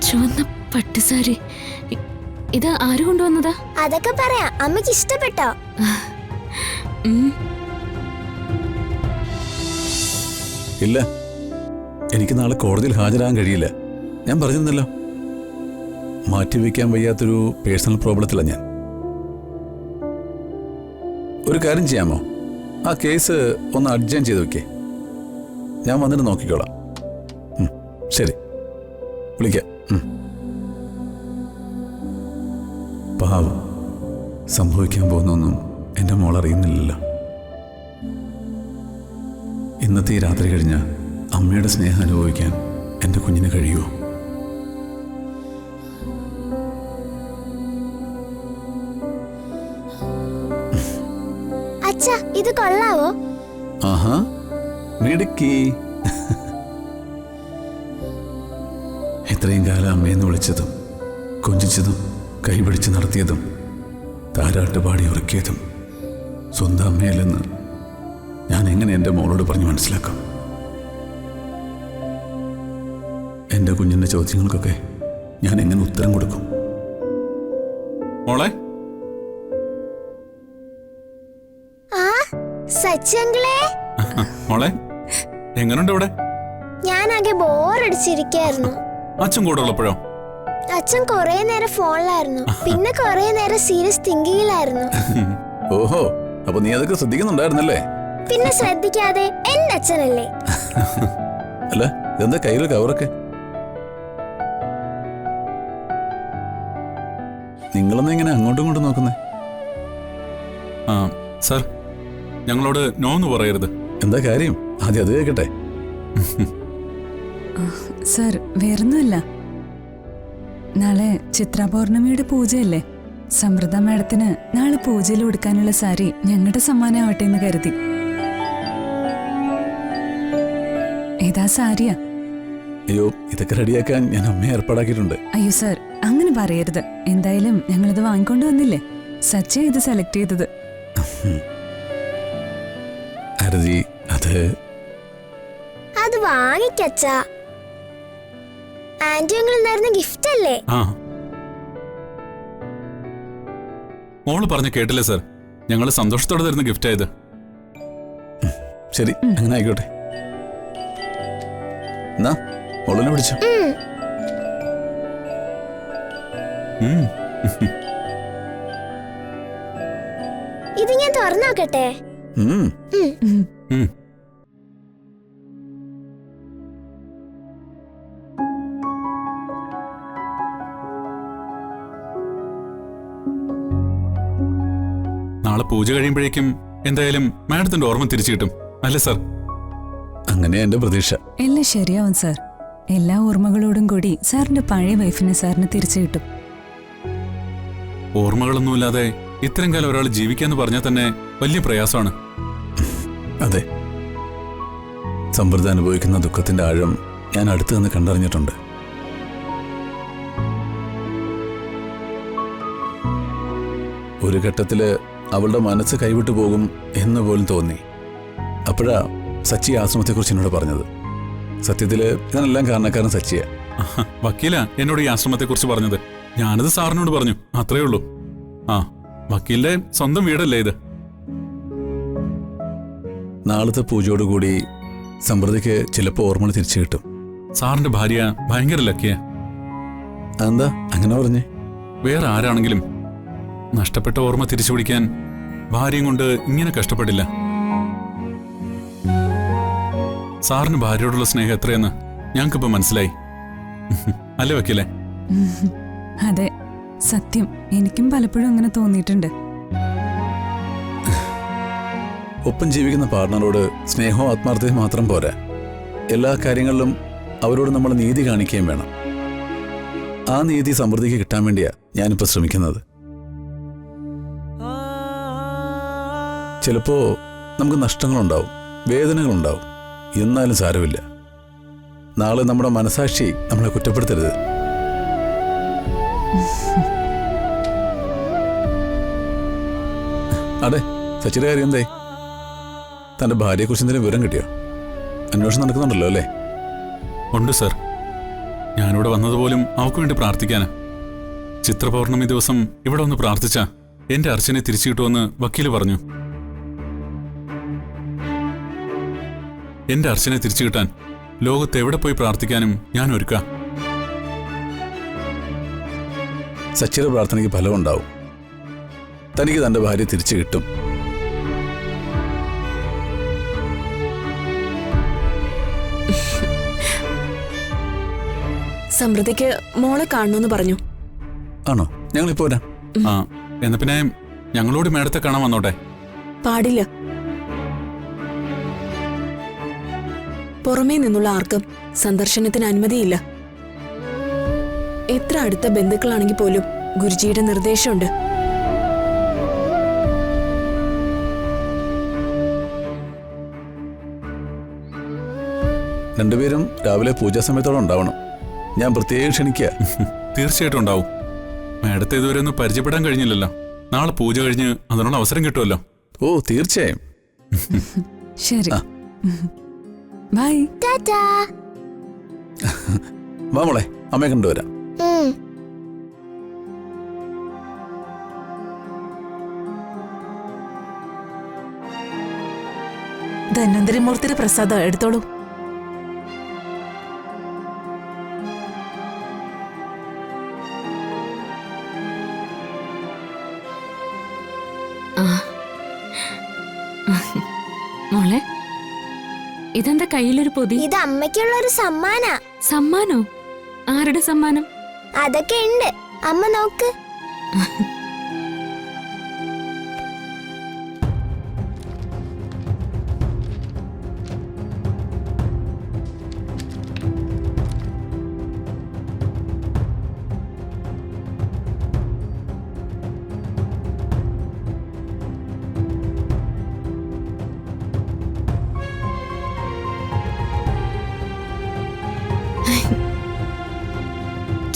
ചുവന്ന പട്ടുസാരി. ഇത് ആര് കൊണ്ടുവന്നതാ? അതൊക്കെ പറയാം. അമ്മയ്ക്ക് ഇഷ്ടപ്പെട്ടോ? ഇല്ല, എനിക്ക് നാളെ കോടതിയിൽ ഹാജരാകാൻ കഴിയില്ല. ഞാൻ പറഞ്ഞിരുന്നല്ലോ, മാറ്റിവെക്കാൻ വയ്യാത്തൊരു പേഴ്സണൽ പ്രോബ്ലത്തിലാണ് ഞാൻ. ഒരു കാര്യം ചെയ്യാമോ? ആ കേസ് ഒന്ന് അഡ്ജൈൻ ചെയ്ത് വെക്കേ. ഞാൻ വന്നിട്ട് നോക്കിക്കോളാം. ശരി, വിളിക്കാം. പാവം, സംഭവിക്കാൻ പോകുന്നൊന്നും എൻ്റെ മോൾ അറിയുന്നില്ലല്ലോ. ഇന്നത്തെ ഈ രാത്രി കഴിഞ്ഞാൽ അമ്മയുടെ സ്നേഹം അനുഭവിക്കാൻ എൻ്റെ കുഞ്ഞിന് കഴിയുമോ? അച്ഛാ, ഇത് കൊള്ളാവോ? ആഹാ, മിടുക്കി. ഇത്രയും കാലം അമ്മയെന്ന് വിളിച്ചതും കൊഞ്ചിച്ചതും കൈപിടിച്ച് നടത്തിയതും താരാട്ട് പാടി ഉറക്കിയതും സ്വന്തം അമ്മയല്ലെന്ന് ഞാൻ എങ്ങനെ എൻ്റെ മോളോട് പറഞ്ഞ് മനസ്സിലാക്കും? എൻ്റെ കുഞ്ഞിൻ്റെ ചോദ്യങ്ങൾക്കൊക്കെ ഞാൻ എങ്ങനെ ഉത്തരം കൊടുക്കും? മോളെ, സച്ചിയങ്കിളേ. മോളെ, എങ്ങനുണ്ട് ഇവിടെ? ഞാനാകെ ബോറടിച്ചിരിക്കായിരുന്നു. അച്ഛൻ കൂടെ ഉള്ളപ്പോഴോ? അച്ഛൻ കൊറേ നേരം ഫോണിലായിരുന്നു, പിന്നെ കൊറേ നേരം സീരിയസ് തിങ്കിങ്ങിലായിരുന്നു. ഓഹോ, അപ്പൊ നീ അതൊക്കെ ശ്രദ്ധിക്കുന്നുണ്ടായിരുന്നല്ലേ? പിന്നെ ശ്രദ്ധിക്കാതെ എന്റെ അച്ഛനല്ലേ? അല്ല, ഇതെന്താ കയ്യിലെ കവറൊക്കെ? നിങ്ങളൊന്നും ഇങ്ങനെ അങ്ങോട്ടും ഇങ്ങോട്ടും നോക്കുന്നേ? ആ സാർ, ഞങ്ങളോട് നോ എന്ന് പറയരുത്. എന്താ കാര്യം? ആദ്യം അത് കേൾക്കട്ടെ. സർ, വേറൊന്നുമില്ല. നാളെ ചിത്ര പൗർണമിയുടെ പൂജയല്ലേ? സമൃദ്ധ മാഡത്തിന് നാളെ പൂജയിൽ കൊടുക്കാനുള്ള സാരി ഞങ്ങളുടെ സമ്മാനമാവട്ടെ എന്ന് കരുതി. ഏതാ സാരിയാ? അയ്യോ, ഇതൊക്കെ റെഡിയാക്കാൻ ഞാൻ അമ്മയെ ഏർപ്പാടാക്കിയിട്ടുണ്ട്. അയ്യോ സർ, അങ്ങനെ പറയരുത്. എന്തായാലും ഞങ്ങളിത് വാങ്ങിക്കൊണ്ട് വന്നില്ലേ? സച്ചി ഇത് സെലക്ട് ചെയ്തത്. ആരതി, അത് വാങ്ങിക്കച്ചാ. ആന്റി അങ്കിൾ നേരുന്ന ഗിഫ്റ്റ് അല്ലേ? ആ, മോള് പറഞ്ഞ് കേട്ടില്ലേ സാർ? ഞങ്ങൾ സന്തോഷത്തോടെ തരുന്ന ഗിഫ്റ്റ് ആയത്. ശരി, അങ്ങനെ ആയിക്കോട്ടെ. എന്നാ മോളെന്നെ പിടിച്ചു. ഇത് ഞാൻ തുറന്നോക്കട്ടെ? നാളെ പൂജ കഴിയുമ്പോഴേക്കും എന്തായാലും മാഡത്തിന്റെ ഓർമ്മ തിരിച്ചു കിട്ടും, അല്ലേ സാർ? അങ്ങനെ എന്റെ പ്രതീക്ഷ. എല്ലാം ശരിയാവും സാർ. എല്ലാ ഓർമ്മകളോടും കൂടി സാറിന്റെ പഴയ വൈഫിനെ സാറിന് തിരിച്ചു കിട്ടും. ഓർമ്മകളൊന്നുമില്ലാതെ ഇത്രയും കാലം ഒരാൾ ജീവിക്കാന്ന് പറഞ്ഞാൽ തന്നെ വലിയ പ്രയാസമാണ്. അതെ, സമൃദ്ധ അനുഭവിക്കുന്ന ദുഃഖത്തിന്റെ ആഴം ഞാൻ അടുത്ത് നിന്ന് കണ്ടറിഞ്ഞിട്ടുണ്ട്. ഒരു ഘട്ടത്തില് അവളുടെ മനസ്സ് കൈവിട്ടു പോകും എന്ന് പോലും തോന്നി. അപ്പോഴാ സച്ചി ആശ്രമത്തെക്കുറിച്ച് എന്നോട് പറഞ്ഞത്. സത്യത്തില് ഇതിനെല്ലാം കാരണക്കാരൻ സച്ചിയ. വക്കീല എന്നോട് ഈ ആശ്രമത്തെക്കുറിച്ച് പറഞ്ഞത്. ഞാനത് സാറിനോട് പറഞ്ഞു, അത്രേ ഉള്ളൂ. ആ, വക്കീലിന്റെ സ്വന്തം വീടല്ലേ ഇത്? നാളത്തെ പൂജയോടുകൂടി സമൃദ്ധിക്ക് ചിലപ്പോൾ ഓർമ്മകൾ തിരിച്ചു കിട്ടും. സാറിന്റെ ഭാര്യ ഭയങ്കര ലക്കിയ. അതെന്താ അങ്ങനെ പറഞ്ഞേ? വേറെ ആരാണെങ്കിലും നഷ്ടപ്പെട്ട ഓർമ്മ തിരിച്ചു പിടിക്കാൻ ഭാര്യയും കൊണ്ട് ഇങ്ങനെ കഷ്ടപ്പെടില്ല. സാറിന് ഭാര്യയോടുള്ള സ്നേഹം എത്രയെന്ന് ഞങ്ങൾക്കിപ്പോ മനസ്സിലായി, അല്ലേ വക്കീലെ? അതെ, സത്യം. എനിക്കും പലപ്പോഴും അങ്ങനെ തോന്നിയിട്ടുണ്ട്. ഒപ്പം ജീവിക്കുന്ന പാർട്ണറോട് സ്നേഹവും ആത്മാർത്ഥതയും മാത്രം പോരാ, എല്ലാ കാര്യങ്ങളിലും അവരോട് നമ്മൾ നീതി കാണിക്കുകയും വേണം. ആ നീതി സമൃദ്ധിക്ക് കിട്ടാൻ വേണ്ടിയാ ഞാനിപ്പോൾ ശ്രമിക്കുന്നത്. ചിലപ്പോ നമുക്ക് നഷ്ടങ്ങളുണ്ടാവും, വേദനകളുണ്ടാവും. എന്നാലും സാരമില്ല. നാളെ നമ്മുടെ മനസാക്ഷി നമ്മളെ കുറ്റപ്പെടുത്തരുത്. അതെ, സച്ചിയുടെ കാര്യം എന്തായി? തന്റെ ഭാര്യയെക്കുറിച്ച് എന്തെങ്കിലും വിവരം കിട്ടിയോ? അന്വേഷണം നടക്കുന്നുണ്ടല്ലോ അല്ലേ? ഉണ്ട് സർ. ഞാനിവിടെ വന്നതുപോലും അവൾക്ക് വേണ്ടി പ്രാർത്ഥിക്കാനാ. ചിത്രപൗർണമി ദിവസം ഇവിടെ ഒന്ന് പ്രാർത്ഥിച്ചാ എന്റെ അർച്ചനെ തിരിച്ചു കിട്ടുമെന്ന് വക്കീല് പറഞ്ഞു. എന്റെ അർച്ചനെ തിരിച്ചു കിട്ടാൻ ലോകത്ത് എവിടെ പോയി പ്രാർത്ഥിക്കാനും ഞാൻ ഒരുക്കാം. സച്ചിയുടെ പ്രാർത്ഥനയ്ക്ക് ഫലമുണ്ടാവും. തനിക്ക് തന്റെ ഭാര്യ തിരിച്ചു കിട്ടും. സമൃദ്ധിക്ക് മോളെ കാണണമെന്ന് പറഞ്ഞു. ആണോ? ഞങ്ങളിപ്പോ വരാം. ആ എന്നാ പിന്നെ ഞങ്ങളോട് മേഡത്തെ കാണാൻ വന്നോട്ടെ. പാടില്ല. പുറമേ നിന്നുള്ള ആർക്കും സന്ദർശനത്തിന് അനുമതിയില്ല. എത്ര അടുത്ത ബന്ധുക്കളാണെങ്കിൽ പോലും ഗുരുജിയുടെ നിർദ്ദേശമുണ്ട്. രണ്ടുപേരും രാവിലെ പൂജാ സമയത്തോടെ ഉണ്ടാവണം. ഞാൻ പ്രത്യേകം ക്ഷണിക്കുക. തീർച്ചയായിട്ടും ഉണ്ടാവും. മേഡത്തെ ഇതുവരെ ഒന്ന് പരിചയപ്പെടാൻ കഴിഞ്ഞില്ലല്ലോ. നാളെ പൂജ കഴിഞ്ഞ് അതിനുള്ള അവസരം കിട്ടുമല്ലോ. ഓ തീർച്ചയായും. ശരി, ബൈ. ടാറ്റാ. വാ മോളെ, അമ്മയെ കണ്ടുവരാം. ധന്വന്തരിമൂർത്തിയുടെ പ്രസാദം എടുത്തോളൂ. മോളെ, ഇതെന്താ കയ്യിലൊരു പൊതി? ഇത് അമ്മയ്ക്കുള്ള ഒരു സമ്മാനാ. സമ്മാനോ? ആരുടെ സമ്മാനം? അതൊക്കെ ഉണ്ട്. അമ്മ നോക്ക്.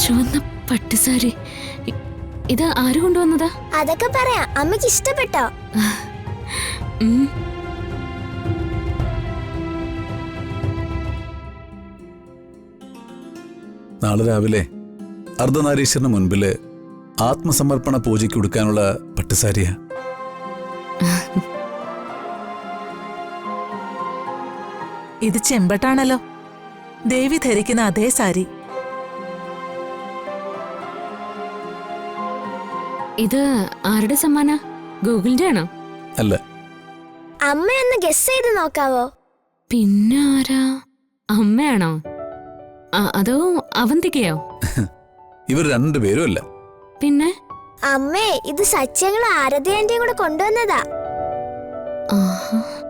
ചുവന്ന പട്ടുസാരി. ഇത് ആര് കൊണ്ടുവന്നതാ? അതൊക്കെ പറയാം. അമ്മയ്ക്ക് ഇഷ്ടപ്പെട്ടോ? ഉം. നാളെ രാവിലെ അർദ്ധനാരീശ്വരന് മുൻപില് ആത്മസമർപ്പണ പൂജയ്ക്ക് കൊടുക്കാനുള്ള പട്ടുസാരിയാ. ഇത് ചെമ്പട്ടാണല്ലോ. ദേവി ധരിക്കുന്ന അതേ സാരി. ഇത് ആരുടെ സമ്മാന? ഗൂഗിളിന്റെ ആണോ? അല്ല. അമ്മയൊന്ന് ഗസ് ചെയ്ത് നോക്കാവോ? പിന്നെ ആരാ? അമ്മയാണോ? അതോ അവന്തികയോ? ഇവർ രണ്ടുപേരും അല്ല. പിന്നെ? അമ്മേ, ഇത് സത്യങ്ങൾ ആരതി ആന്റിയും കൂടെ കൊണ്ടുവന്നതാ. ആഹാ.